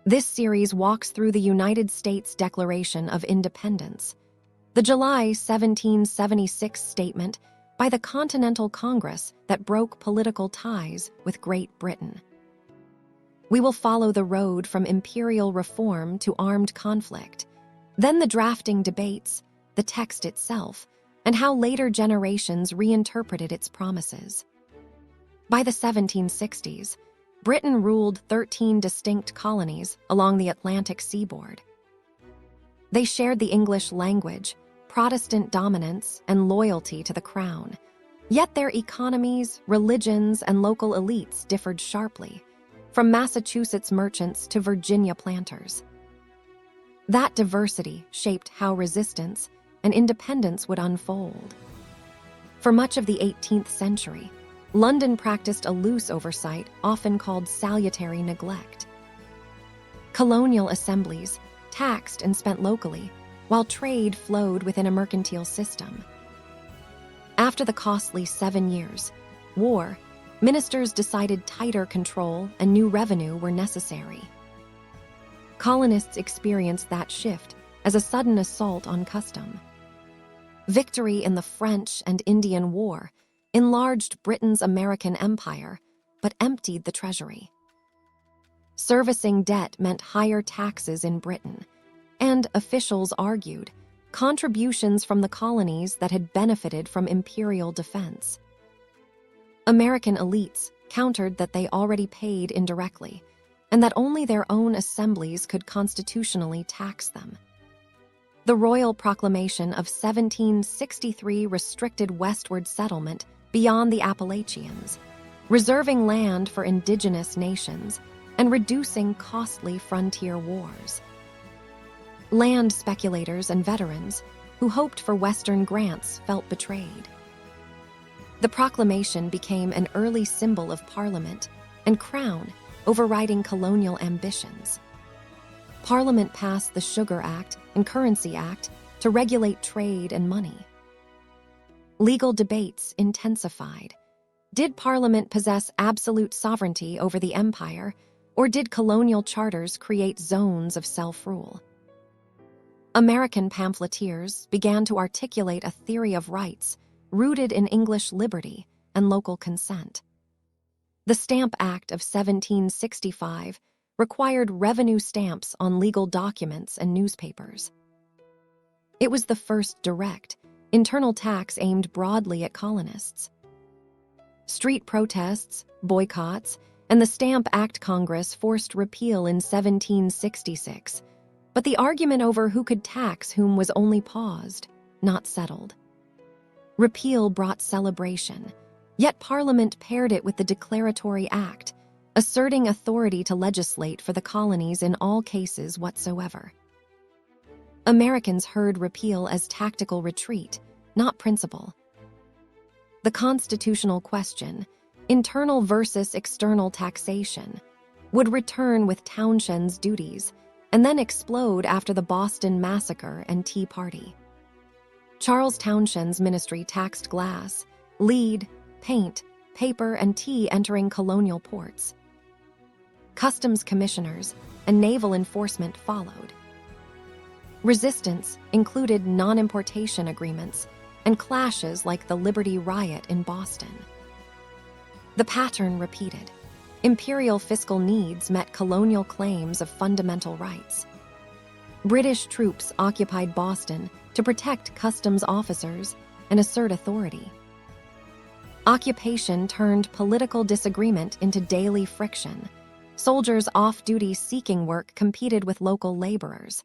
This series walks through the United States Declaration of Independence, the July 1776 statement by the Continental Congress that broke political ties with Great Britain. We will follow the road from imperial reform to armed conflict, then the drafting debates, the text itself, and how later generations reinterpreted its promises. By the 1760s, Britain ruled 13 distinct colonies along the Atlantic seaboard. They shared the English language, Protestant dominance, and loyalty to the crown. Yet their economies, religions, and local elites differed sharply, from Massachusetts merchants to Virginia planters. That diversity shaped how resistance and independence would unfold. For much of the 18th century, London practiced a loose oversight, often called salutary neglect. Colonial assemblies taxed and spent locally, while trade flowed within a mercantile system. After the costly 7 years' war, ministers decided tighter control and new revenue were necessary. Colonists experienced that shift as a sudden assault on custom. Victory in the French and Indian War enlarged Britain's American empire, but emptied the treasury. Servicing debt meant higher taxes in Britain, and officials argued contributions from the colonies that had benefited from imperial defense. American elites countered that they already paid indirectly, and that only their own assemblies could constitutionally tax them. The Royal Proclamation of 1763 restricted westward settlement beyond the Appalachians, reserving land for indigenous nations and reducing costly frontier wars. Land speculators and veterans who hoped for Western grants felt betrayed. The proclamation became an early symbol of Parliament and Crown overriding colonial ambitions. Parliament passed the Sugar Act and Currency Act to regulate trade and money. Legal debates intensified. Did Parliament possess absolute sovereignty over the empire, or did colonial charters create zones of self-rule? American pamphleteers began to articulate a theory of rights rooted in English liberty and local consent. The Stamp Act of 1765 required revenue stamps on legal documents and newspapers. It was the first direct, internal tax aimed broadly at colonists. Street protests, boycotts, and the Stamp Act Congress forced repeal in 1766, but the argument over who could tax whom was only paused, not settled. Repeal brought celebration, yet Parliament paired it with the Declaratory Act, asserting authority to legislate for the colonies in all cases whatsoever. Americans heard repeal as tactical retreat, not principle. The constitutional question, internal versus external taxation, would return with Townshend's duties and then explode after the Boston Massacre and Tea Party. Charles Townshend's ministry taxed glass, lead, paint, paper, and tea entering colonial ports. Customs commissioners and naval enforcement followed. Resistance included non-importation agreements and clashes like the Liberty Riot in Boston. The pattern repeated. Imperial fiscal needs met colonial claims of fundamental rights. British troops occupied Boston to protect customs officers and assert authority. Occupation turned political disagreement into daily friction. Soldiers off-duty seeking work competed with local laborers.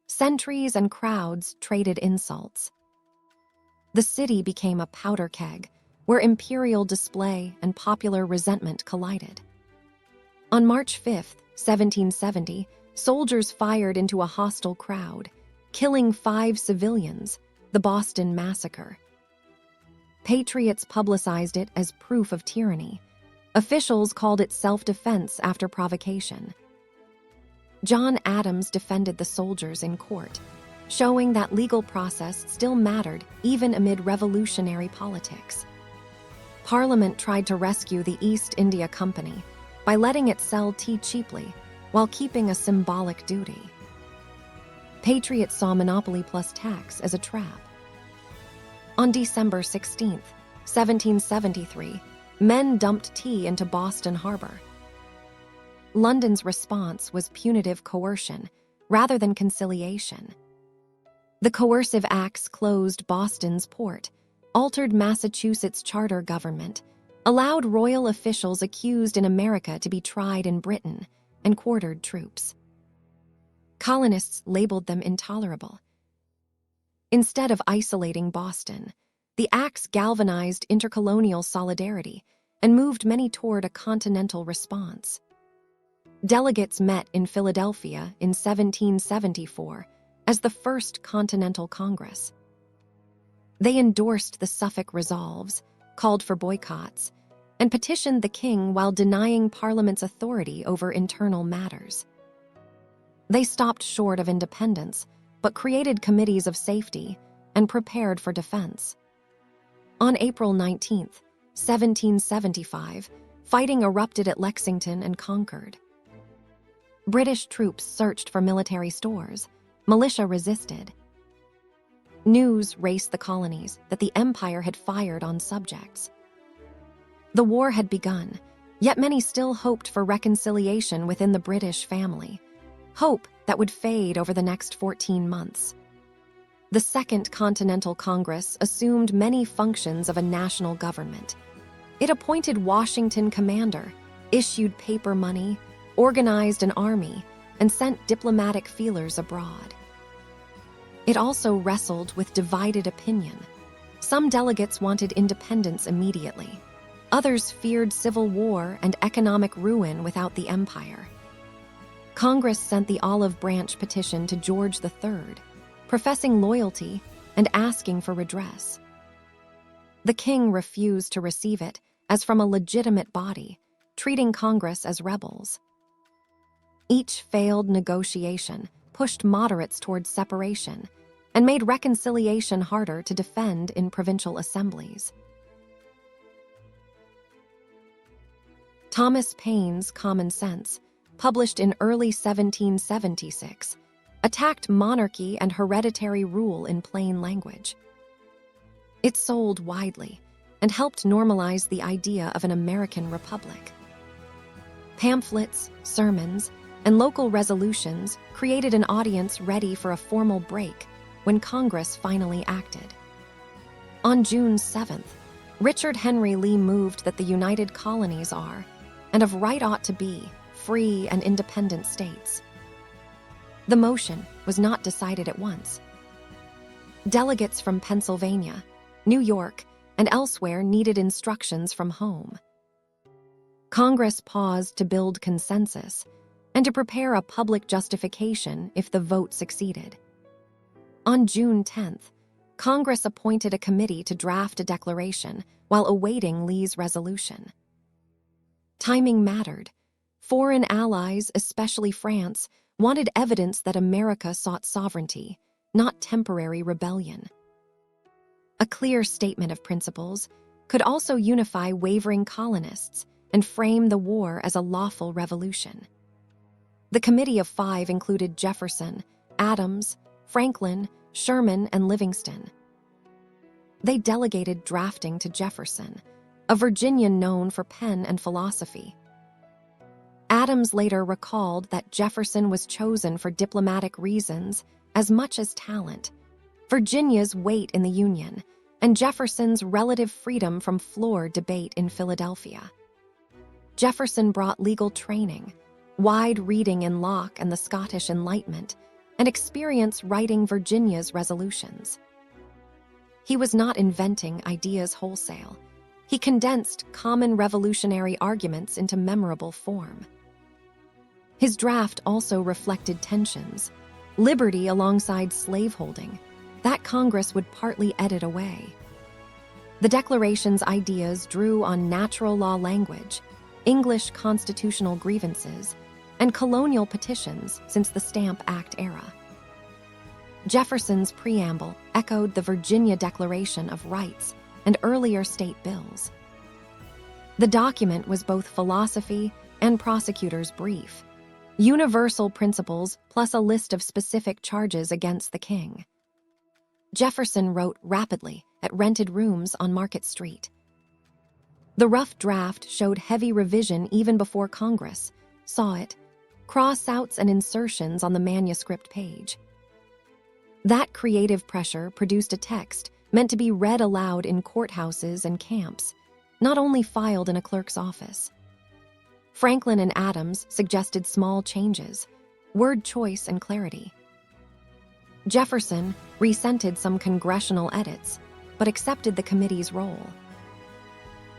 Sentries and crowds traded insults. The city became a powder keg, where imperial display and popular resentment collided. On March 5, 1770, soldiers fired into a hostile crowd, killing 5 civilians, the Boston Massacre. Patriots publicized it as proof of tyranny. Officials called it self-defense after provocation. John Adams defended the soldiers in court, showing that legal process still mattered even amid revolutionary politics. Parliament tried to rescue the East India Company by letting it sell tea cheaply, while keeping a symbolic duty. Patriots saw monopoly plus tax as a trap. On December 16, 1773, men dumped tea into Boston Harbor. London's response was punitive coercion rather than conciliation. The coercive acts closed Boston's port, altered Massachusetts' charter government, allowed royal officials accused in America to be tried in Britain, and quartered troops. Colonists labeled them intolerable. Instead of isolating Boston, the acts galvanized intercolonial solidarity and moved many toward a continental response. Delegates met in Philadelphia in 1774 as the First Continental Congress. They endorsed the Suffolk Resolves, called for boycotts, and petitioned the king while denying Parliament's authority over internal matters. They stopped short of independence, but created committees of safety and prepared for defense. On April 19, 1775, fighting erupted at Lexington and Concord. British troops searched for military stores. Militia resisted. News raced the colonies that the empire had fired on subjects. The war had begun, yet many still hoped for reconciliation within the British family, hope that would fade over the next 14 months. The Second Continental Congress assumed many functions of a national government. It appointed Washington commander, issued paper money, organized an army, and sent diplomatic feelers abroad. It also wrestled with divided opinion. Some delegates wanted independence immediately. Others feared civil war and economic ruin without the empire. Congress sent the Olive Branch petition to George III, professing loyalty and asking for redress. The king refused to receive it as from a legitimate body, treating Congress as rebels. Each failed negotiation pushed moderates towards separation and made reconciliation harder to defend in provincial assemblies. Thomas Paine's Common Sense, published in early 1776, attacked monarchy and hereditary rule in plain language. It sold widely and helped normalize the idea of an American republic. Pamphlets, sermons, and local resolutions created an audience ready for a formal break when Congress finally acted. On June 7th, Richard Henry Lee moved that the United Colonies are, and of right ought to be, free and independent states. The motion was not decided at once. Delegates from Pennsylvania, New York, and elsewhere needed instructions from home. Congress paused to build consensus and to prepare a public justification if the vote succeeded. On June 10th, Congress appointed a committee to draft a declaration while awaiting Lee's resolution. Timing mattered. Foreign allies, especially France, wanted evidence that America sought sovereignty, not temporary rebellion. A clear statement of principles could also unify wavering colonists and frame the war as a lawful revolution. The Committee of Five included Jefferson, Adams, Franklin, Sherman, and Livingston. They delegated drafting to Jefferson, a Virginian known for pen and philosophy. Adams later recalled that Jefferson was chosen for diplomatic reasons as much as talent, Virginia's weight in the Union, and Jefferson's relative freedom from floor debate in Philadelphia. Jefferson brought legal training, wide reading in Locke and the Scottish Enlightenment, and experience writing Virginia's resolutions. He was not inventing ideas wholesale. He condensed common revolutionary arguments into memorable form. His draft also reflected tensions, liberty alongside slaveholding, that Congress would partly edit away. The Declaration's ideas drew on natural law language, English constitutional grievances, and colonial petitions since the Stamp Act era. Jefferson's preamble echoed the Virginia Declaration of Rights and earlier state bills. The document was both philosophy and prosecutor's brief, Universal principles plus a list of specific charges against the king. Jefferson wrote rapidly at rented rooms on Market Street. The rough draft showed heavy revision even before Congress saw it, cross-outs and insertions on the manuscript page. That creative pressure produced a text meant to be read aloud in courthouses and camps, not only filed in a clerk's office. Franklin and Adams suggested small changes, word choice and clarity. Jefferson resented some congressional edits, but accepted the committee's role.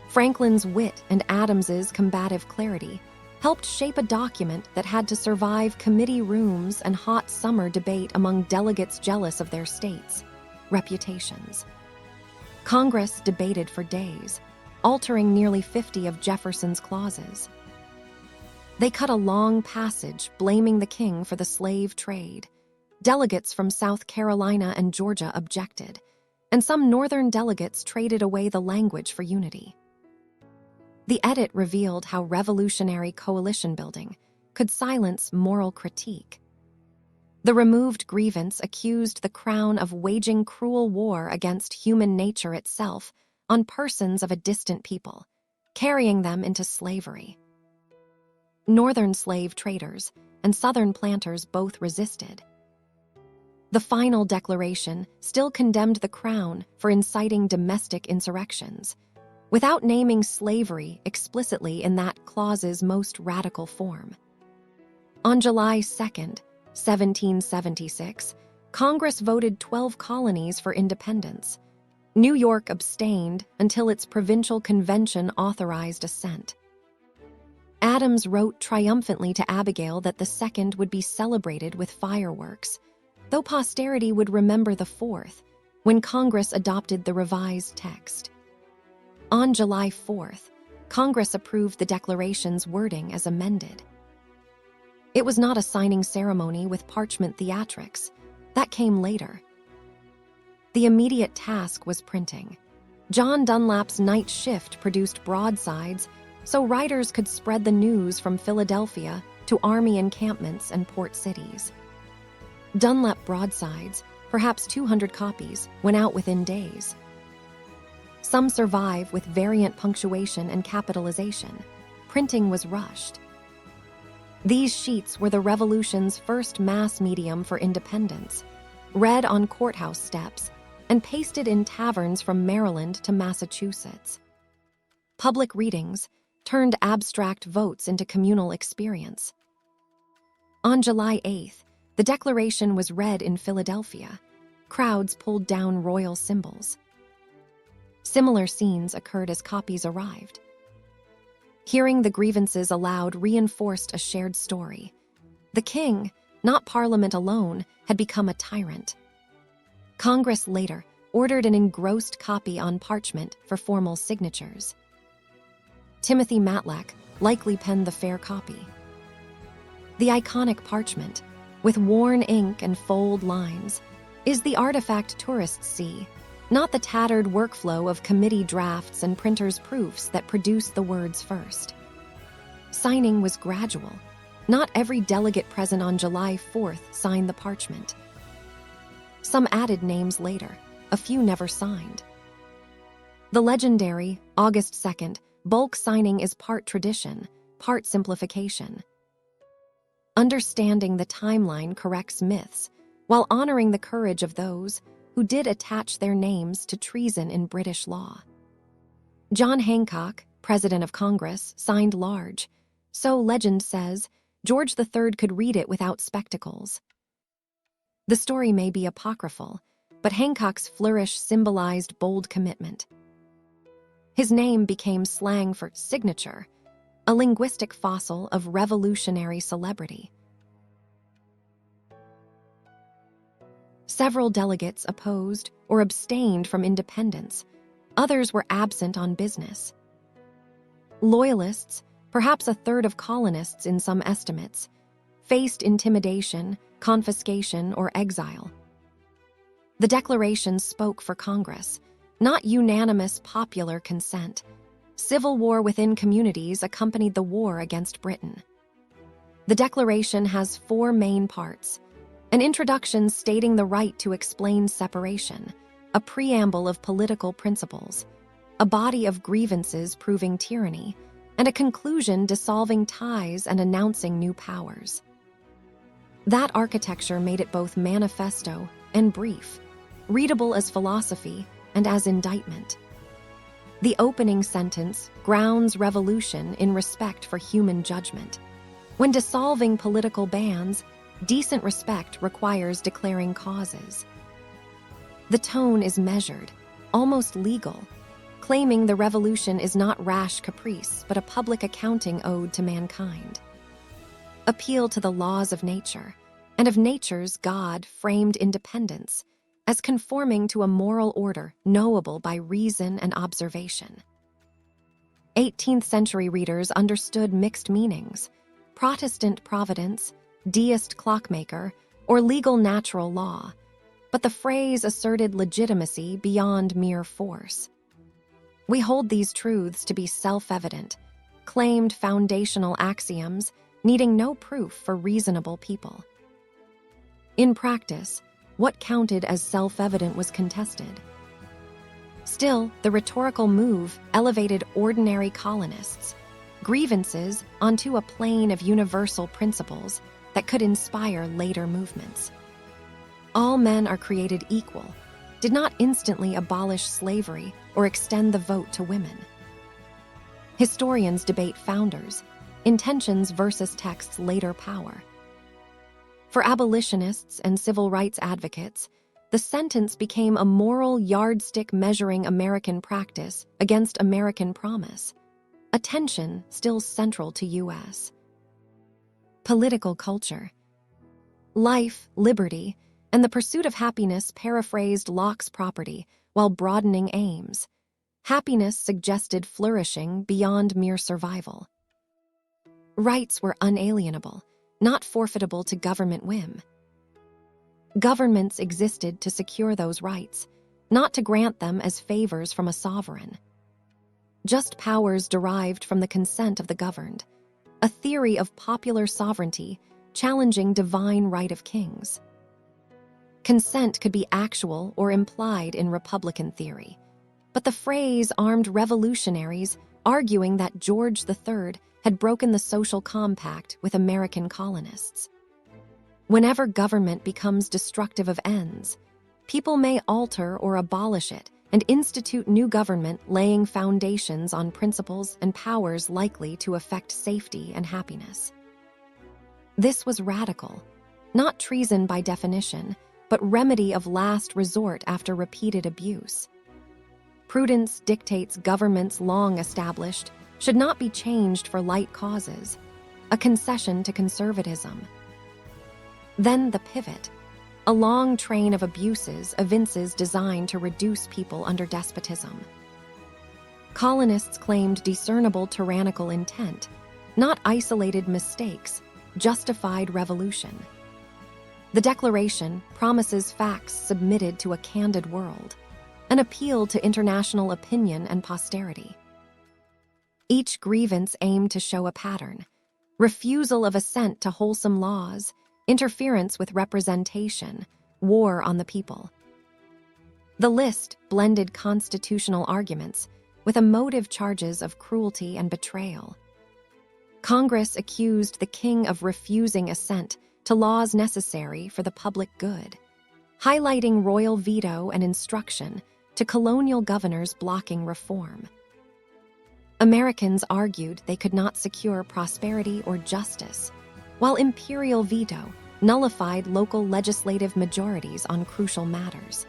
Franklin's wit and Adams's combative clarity helped shape a document that had to survive committee rooms and hot summer debate among delegates jealous of their states' reputations. Congress debated for days, altering nearly 50 of Jefferson's clauses. They cut a long passage blaming the king for the slave trade. Delegates from South Carolina and Georgia objected, and some northern delegates traded away the language for unity. The edit revealed how revolutionary coalition building could silence moral critique. The removed grievance accused the crown of waging cruel war against human nature itself on persons of a distant people, carrying them into slavery. Northern slave traders and Southern planters both resisted. The final declaration still condemned the crown for inciting domestic insurrections, without naming slavery explicitly in that clause's most radical form. On July 2, 1776, Congress voted 12 colonies for independence. New York abstained until its provincial convention authorized assent. Adams wrote triumphantly to Abigail that the 2nd would be celebrated with fireworks, though posterity would remember the 4th, when Congress adopted the revised text. On July 4th, Congress approved the Declaration's wording as amended. It was not a signing ceremony with parchment theatrics. That came later. The immediate task was printing. John Dunlap's night shift produced broadsides so writers could spread the news from Philadelphia to army encampments and port cities. Dunlap broadsides, perhaps 200 copies, went out within days. Some survive with variant punctuation and capitalization. Printing was rushed. These sheets were the Revolution's first mass medium for independence, read on courthouse steps and pasted in taverns from Maryland to Massachusetts. Public readings turned abstract votes into communal experience. On July 8th, the Declaration was read in Philadelphia. Crowds pulled down royal symbols. Similar scenes occurred as copies arrived. Hearing the grievances aloud reinforced a shared story. The king, not Parliament alone, had become a tyrant. Congress later ordered an engrossed copy on parchment for formal signatures. Timothy Matlack likely penned the fair copy. The iconic parchment, with worn ink and fold lines, is the artifact tourists see, not the tattered workflow of committee drafts and printers' proofs that produce the words first. Signing was gradual. Not every delegate present on July 4th signed the parchment. Some added names later, a few never signed. The legendary August 2nd bulk signing is part tradition, part simplification. Understanding the timeline corrects myths, while honoring the courage of those who did attach their names to treason in British law. John Hancock, President of Congress, signed large. So legend says, George III could read it without spectacles. The story may be apocryphal, but Hancock's flourish symbolized bold commitment. His name became slang for signature, a linguistic fossil of revolutionary celebrity. Several delegates opposed or abstained from independence. Others were absent on business. Loyalists, perhaps a third of colonists in some estimates, faced intimidation, confiscation, or exile. The Declaration spoke for Congress, not unanimous popular consent. Civil war within communities accompanied the war against Britain. The Declaration has 4 main parts: an introduction stating the right to explain separation, a preamble of political principles, a body of grievances proving tyranny, and a conclusion dissolving ties and announcing new powers. That architecture made it both manifesto and brief, readable as philosophy and as indictment. The opening sentence grounds revolution in respect for human judgment. When dissolving political bands, decent respect requires declaring causes. The tone is measured, almost legal, claiming the revolution is not rash caprice but a public accounting ode to mankind. Appeal to the laws of nature, and of nature's God framed independence, as conforming to a moral order knowable by reason and observation. 18th century readers understood mixed meanings: Protestant providence, deist clockmaker, or legal natural law, but the phrase asserted legitimacy beyond mere force. We hold these truths to be self-evident, claimed foundational axioms needing no proof for reasonable people. In practice, what counted as self-evident was contested. Still, the rhetorical move elevated ordinary colonists' grievances onto a plane of universal principles that could inspire later movements. All men are created equal did not instantly abolish slavery or extend the vote to women. Historians debate founders, intentions versus text's later power. For abolitionists and civil rights advocates, the sentence became a moral yardstick measuring American practice against American promise, a tension still central to U.S. political culture. Life, liberty, and the pursuit of happiness paraphrased Locke's property while broadening aims. Happiness suggested flourishing beyond mere survival. Rights were unalienable, not forfeitable to government whim. Governments existed to secure those rights, not to grant them as favors from a sovereign. Just powers derived from the consent of the governed, a theory of popular sovereignty challenging divine right of kings. Consent could be actual or implied in Republican theory, but the phrase armed revolutionaries arguing that George III had broken the social compact with American colonists. Whenever government becomes destructive of ends, people may alter or abolish it and institute new government laying foundations on principles and powers likely to affect safety and happiness. This was radical, not treason by definition, but remedy of last resort after repeated abuse. Prudence dictates governments long established should not be changed for light causes, a concession to conservatism. Then the pivot, a long train of abuses evinces designed to reduce people under despotism. Colonists claimed discernible tyrannical intent, not isolated mistakes, justified revolution. The Declaration promises facts submitted to a candid world, an appeal to international opinion and posterity. Each grievance aimed to show a pattern: refusal of assent to wholesome laws, interference with representation, war on the people. The list blended constitutional arguments with emotive charges of cruelty and betrayal. Congress accused the king of refusing assent to laws necessary for the public good, highlighting royal veto and instruction to colonial governors blocking reform. Americans argued they could not secure prosperity or justice, while imperial veto nullified local legislative majorities on crucial matters.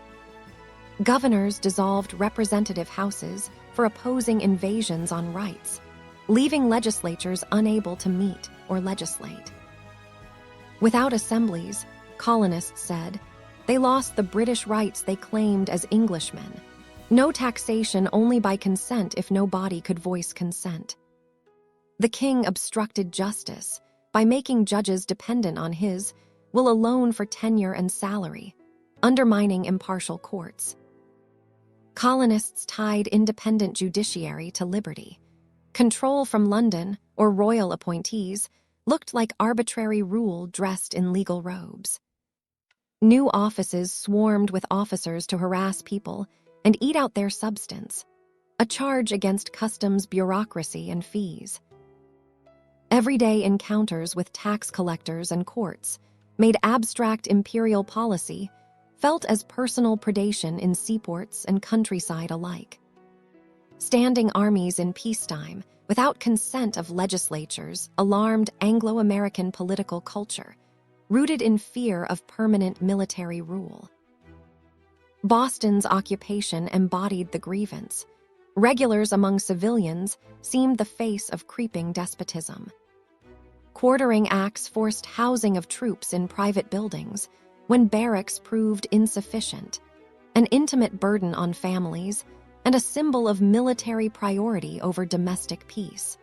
Governors dissolved representative houses for opposing invasions on rights, leaving legislatures unable to meet or legislate. Without assemblies, colonists said, they lost the British rights they claimed as Englishmen. No taxation only by consent if no body could voice consent. The king obstructed justice by making judges dependent on his will alone for tenure and salary, undermining impartial courts. Colonists tied independent judiciary to liberty, control from London or royal appointees, looked like arbitrary rule dressed in legal robes. New offices swarmed with officers to harass people and eat out their substance, a charge against customs bureaucracy and fees. Everyday encounters with tax collectors and courts made abstract imperial policy felt as personal predation in seaports and countryside alike. Standing armies in peacetime, without consent of legislatures, alarmed Anglo-American political culture, rooted in fear of permanent military rule. Boston's occupation embodied the grievance. Regulars among civilians seemed the face of creeping despotism. Quartering acts forced housing of troops in private buildings when barracks proved insufficient, an intimate burden on families and a symbol of military priority over domestic peace.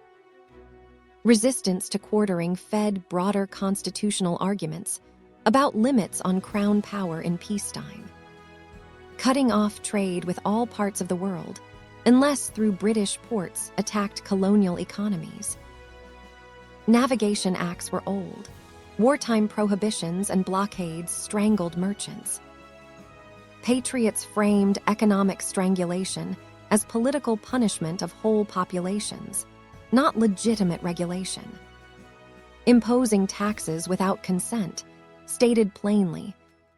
Resistance to quartering fed broader constitutional arguments about limits on crown power in peacetime. Cutting off trade with all parts of the world, unless through British ports attacked colonial economies. Navigation acts were old. Wartime prohibitions and blockades strangled merchants. Patriots framed economic strangulation as political punishment of whole populations, not legitimate regulation. Imposing taxes without consent, stated plainly,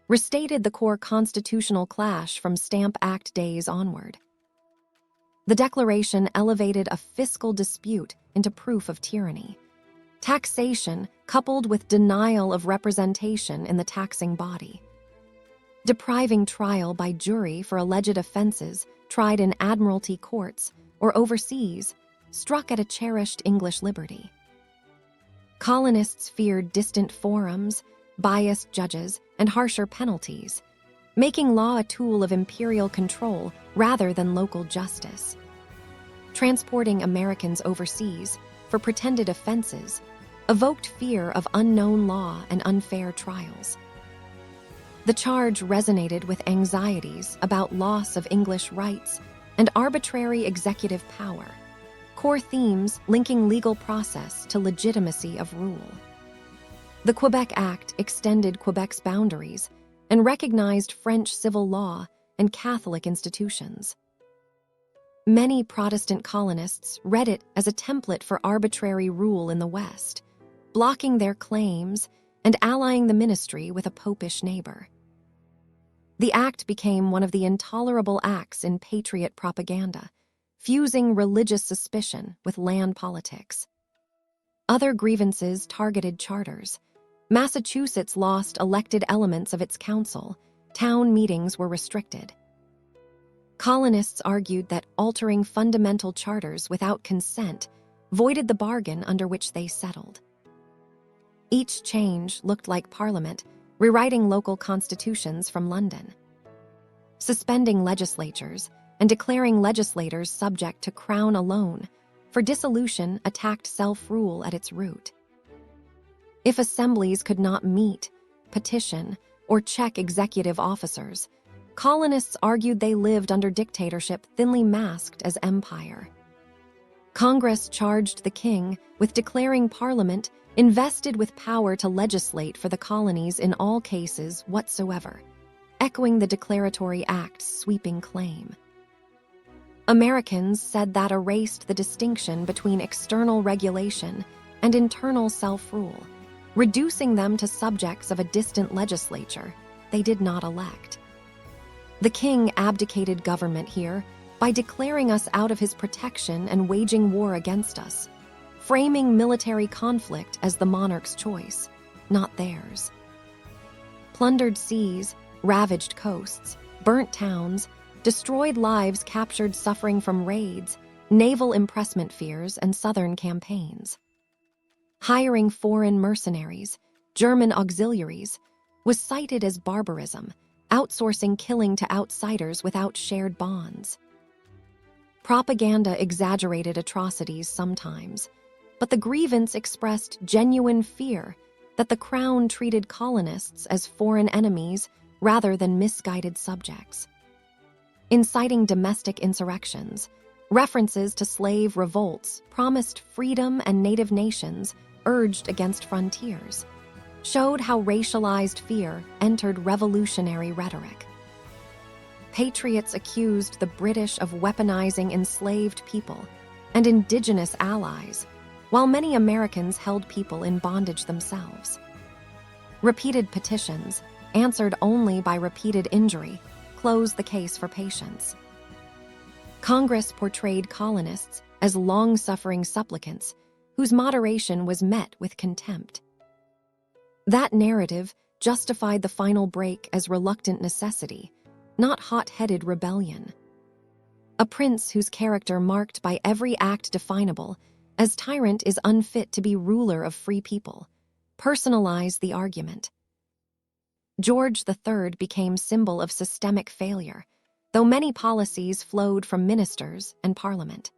restated the core constitutional clash from Stamp Act days onward. The Declaration elevated a fiscal dispute into proof of tyranny. Taxation coupled with denial of representation in the taxing body. Depriving trial by jury for alleged offenses tried in admiralty courts or overseas struck at a cherished English liberty. Colonists feared distant forums, biased judges, and harsher penalties, making law a tool of imperial control rather than local justice. Transporting Americans overseas for pretended offenses evoked fear of unknown law and unfair trials. The charge resonated with anxieties about loss of English rights and arbitrary executive power, core themes linking legal process to legitimacy of rule. The Quebec Act extended Quebec's boundaries and recognized French civil law and Catholic institutions. Many Protestant colonists read it as a template for arbitrary rule in the West, blocking their claims and allying the ministry with a popish neighbor. The act became one of the intolerable acts in patriot propaganda, fusing religious suspicion with land politics. Other grievances targeted charters. Massachusetts lost elected elements of its council. Town meetings were restricted. Colonists argued that altering fundamental charters without consent voided the bargain under which they settled. Each change looked like Parliament rewriting local constitutions from London. Suspending legislatures and declaring legislators subject to Crown alone for dissolution attacked self-rule at its root. If assemblies could not meet, petition, or check executive officers, colonists argued they lived under dictatorship thinly masked as empire. Congress charged the king with declaring Parliament invested with power to legislate for the colonies in all cases whatsoever, echoing the Declaratory Act's sweeping claim. Americans said that erased the distinction between external regulation and internal self-rule, reducing them to subjects of a distant legislature they did not elect. The king abdicated government here by declaring us out of his protection and waging war against us, framing military conflict as the monarch's choice, not theirs. Plundered seas, ravaged coasts, burnt towns, destroyed lives captured suffering from raids, naval impressment fears, and southern campaigns. Hiring foreign mercenaries, German auxiliaries, was cited as barbarism, outsourcing killing to outsiders without shared bonds. Propaganda exaggerated atrocities sometimes, but the grievance expressed genuine fear that the Crown treated colonists as foreign enemies rather than misguided subjects. Inciting domestic insurrections, references to slave revolts promised freedom and native nations urged against frontiers, showed how racialized fear entered revolutionary rhetoric. Patriots accused the British of weaponizing enslaved people and indigenous allies, while many Americans held people in bondage themselves. Repeated petitions, answered only by repeated injury, closed the case for patience. Congress portrayed colonists as long-suffering supplicants whose moderation was met with contempt. That narrative justified the final break as reluctant necessity, not hot-headed rebellion. A prince whose character marked by every act definable as tyrant is unfit to be ruler of free people, personalized the argument. George III became symbol of systemic failure, though many policies flowed from ministers and parliament.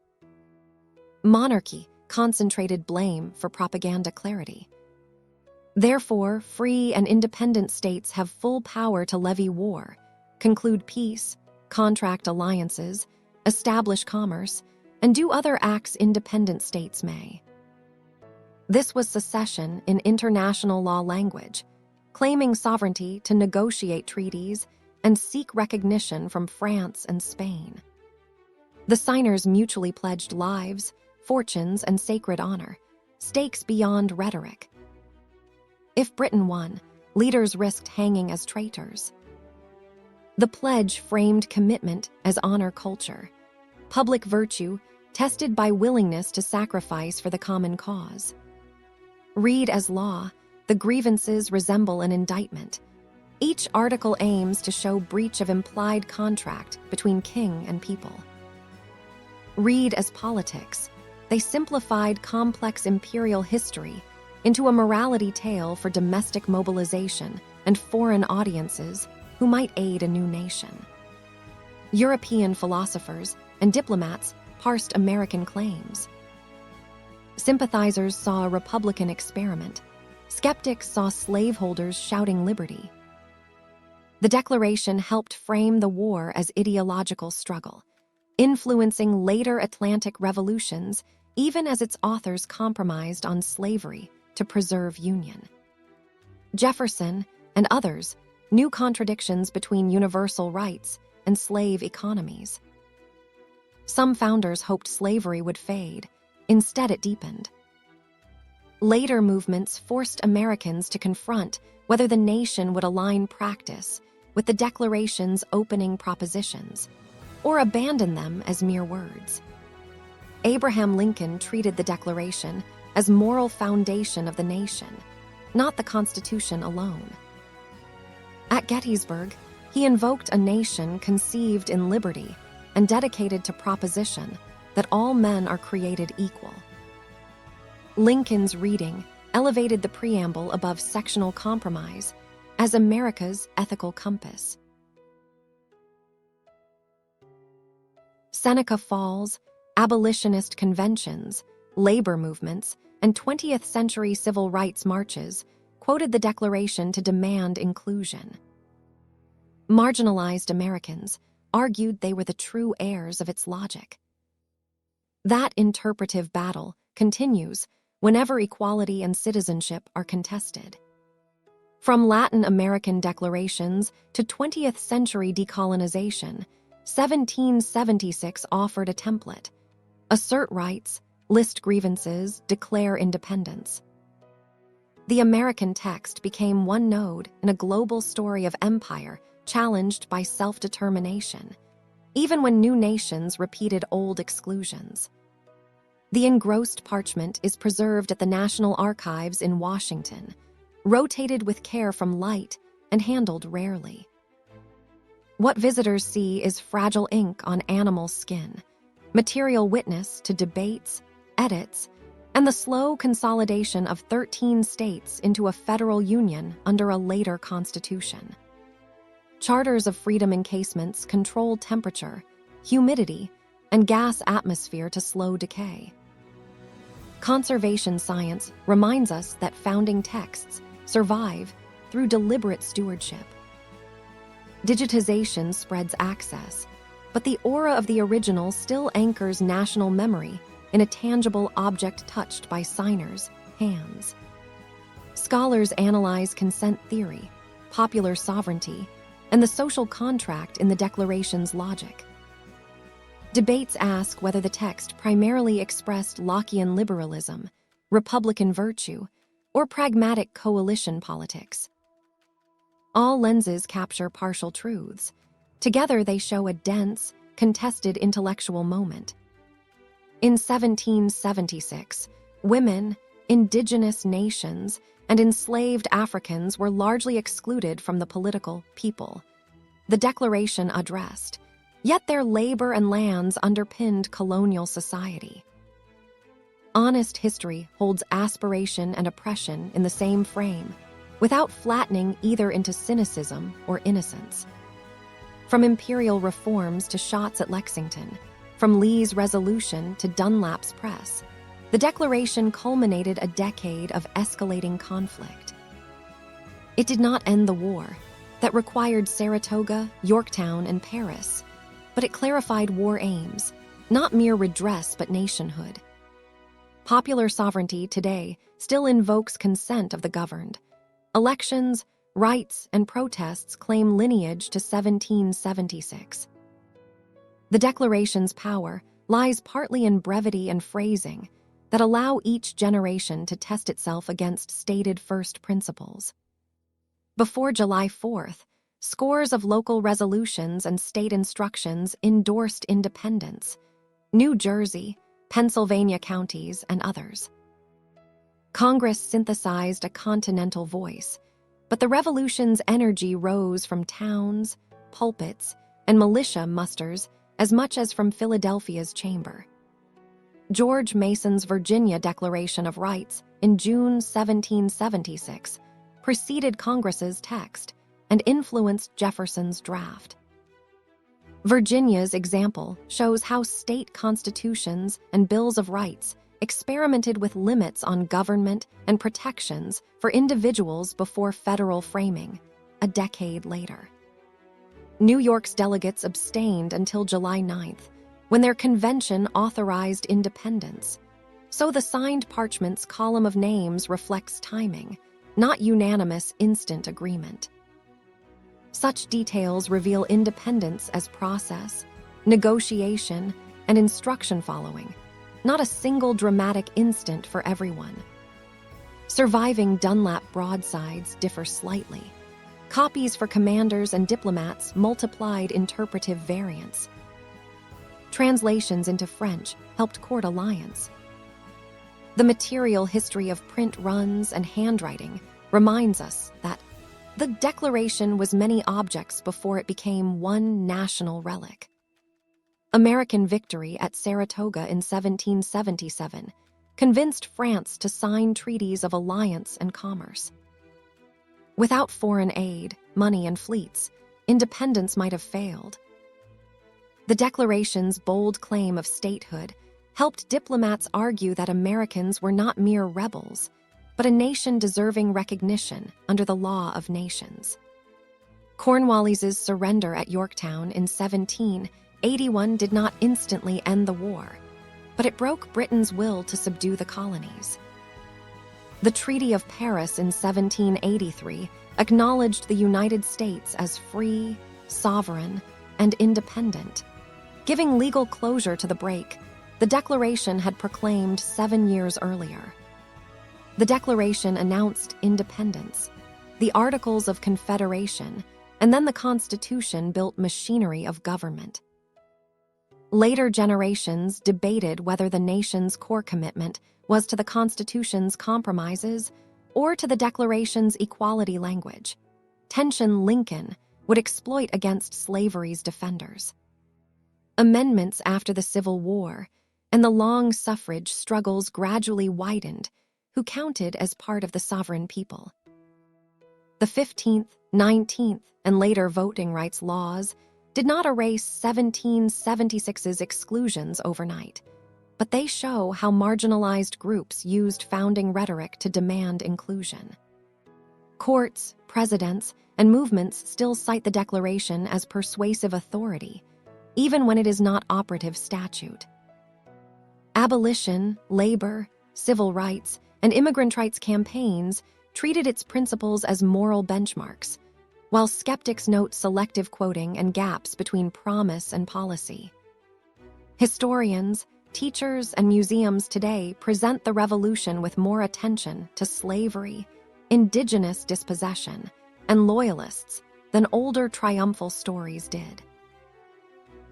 Monarchy concentrated blame for propaganda clarity. Therefore, free and independent states have full power to levy war, conclude peace, contract alliances, establish commerce, and do other acts independent states may. This was secession in international law language, claiming sovereignty to negotiate treaties and seek recognition from France and Spain. The signers mutually pledged lives, fortunes, and sacred honor, stakes beyond rhetoric. If Britain won, leaders risked hanging as traitors. The pledge framed commitment as honor culture, public virtue tested by willingness to sacrifice for the common cause. Read as law, the grievances resemble an indictment. Each article aims to show breach of implied contract between king and people. Read as politics, they simplified complex imperial history into a morality tale for domestic mobilization and foreign audiences who might aid a new nation. European philosophers and diplomats parsed American claims. Sympathizers saw a Republican experiment. Skeptics saw slaveholders shouting liberty. The Declaration helped frame the war as ideological struggle, influencing later Atlantic revolutions even as its authors compromised on slavery to preserve union. Jefferson and others knew contradictions between universal rights and slave economies. Some founders hoped slavery would fade. Instead, it deepened. Later movements forced Americans to confront whether the nation would align practice with the Declaration's opening propositions, or abandon them as mere words. Abraham Lincoln treated the Declaration as moral foundation of the nation, not the Constitution alone. At Gettysburg, he invoked a nation conceived in liberty and dedicated to proposition that all men are created equal. Lincoln's reading elevated the preamble above sectional compromise as America's ethical compass. Seneca Falls, abolitionist conventions, labor movements, and 20th century civil rights marches quoted the Declaration to demand inclusion. Marginalized Americans argued they were the true heirs of its logic. That interpretive battle continues whenever equality and citizenship are contested. From Latin American declarations to 20th century decolonization, 1776 offered a template: assert rights, list grievances, declare independence. The American text became one node in a global story of empire challenged by self-determination, even when new nations repeated old exclusions. The engrossed parchment is preserved at the National Archives in Washington, rotated with care from light and handled rarely. What visitors see is fragile ink on animal skin, material witness to debates, edits, and the slow consolidation of 13 states into a federal union under a later constitution. Charters of freedom encasements control temperature, humidity, and gas atmosphere to slow decay. Conservation science reminds us that founding texts survive through deliberate stewardship. Digitization spreads access, but the aura of the original still anchors national memory in a tangible object touched by signers hands. Scholars analyze consent theory, popular sovereignty, and the social contract in the Declaration's logic. Debates ask whether the text primarily expressed Lockean liberalism, Republican virtue, or pragmatic coalition politics. All lenses capture partial truths. Together they show a dense, contested intellectual moment. In 1776, women, indigenous nations, and enslaved Africans were largely excluded from the political people. The Declaration addressed, yet their labor and lands underpinned colonial society. Honest history holds aspiration and oppression in the same frame, without flattening either into cynicism or innocence. From imperial reforms to shots at Lexington, from Lee's resolution to Dunlap's press, the Declaration culminated a decade of escalating conflict. It did not end the war, that required Saratoga, Yorktown, and Paris, but it clarified war aims, not mere redress but nationhood. Popular sovereignty today still invokes consent of the governed. Elections, rights, and protests claim lineage to 1776. The Declaration's power lies partly in brevity and phrasing that allow each generation to test itself against stated first principles. Before July 4th, scores of local resolutions and state instructions endorsed independence, New Jersey, Pennsylvania counties, and others. Congress synthesized a continental voice, but the revolution's energy rose from towns, pulpits, and militia musters as much as from Philadelphia's chamber. George Mason's Virginia Declaration of Rights in June 1776 preceded Congress's text and influenced Jefferson's draft. Virginia's example shows how state constitutions and bills of rights experimented with limits on government and protections for individuals before federal framing, a decade later. New York's delegates abstained until July 9th, when their convention authorized independence. So the signed parchment's column of names reflects timing, not unanimous instant agreement. Such details reveal independence as process, negotiation, and instruction following, not a single dramatic instant for everyone. Surviving Dunlap broadsides differ slightly. Copies for commanders and diplomats multiplied interpretive variants. Translations into French helped court alliance. The material history of print runs and handwriting reminds us that the Declaration was many objects before it became one national relic. American victory at Saratoga in 1777 convinced France to sign treaties of alliance and commerce. Without foreign aid, money, and fleets, independence might have failed. The Declaration's bold claim of statehood helped diplomats argue that Americans were not mere rebels, but a nation deserving recognition under the law of nations. Cornwallis's surrender at Yorktown in 1781 did not instantly end the war, but it broke Britain's will to subdue the colonies. The Treaty of Paris in 1783 acknowledged the United States as free, sovereign, and independent. Giving legal closure to the break, the Declaration had proclaimed 7 years earlier. The Declaration announced independence, the Articles of Confederation, and then the Constitution built machinery of government. Later generations debated whether the nation's core commitment was to the Constitution's compromises or to the Declaration's equality language. Tension Lincoln would exploit against slavery's defenders. Amendments after the Civil War and the long suffrage struggles gradually widened who counted as part of the sovereign people. The 15th, 19th, and later voting rights laws did not erase 1776's exclusions overnight, but they show how marginalized groups used founding rhetoric to demand inclusion. Courts, presidents, and movements still cite the Declaration as persuasive authority, even when it is not operative statute. Abolition, labor, civil rights, and immigrant rights campaigns treated its principles as moral benchmarks, while skeptics note selective quoting and gaps between promise and policy. Historians, teachers, and museums today present the revolution with more attention to slavery, indigenous dispossession, and loyalists than older triumphal stories did.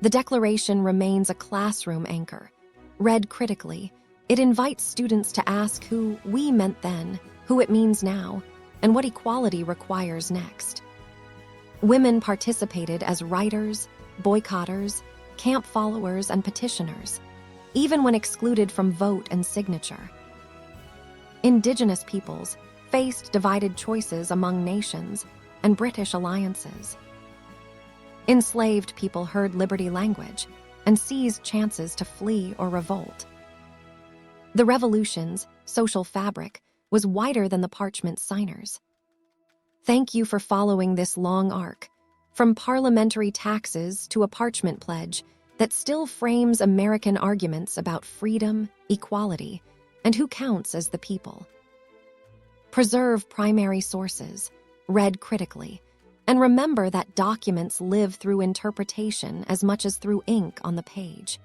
The Declaration remains a classroom anchor. Read critically, it invites students to ask who we meant then, who it means now, and what equality requires next. Women participated as writers, boycotters, camp followers, and petitioners, even when excluded from vote and signature. Indigenous peoples faced divided choices among nations and British alliances. Enslaved people heard liberty language and seized chances to flee or revolt. The Revolution's social fabric was wider than the parchment signers. Thank you for following this long arc, from parliamentary taxes to a parchment pledge that still frames American arguments about freedom, equality, and who counts as the people. Preserve primary sources, read critically, and remember that documents live through interpretation as much as through ink on the page.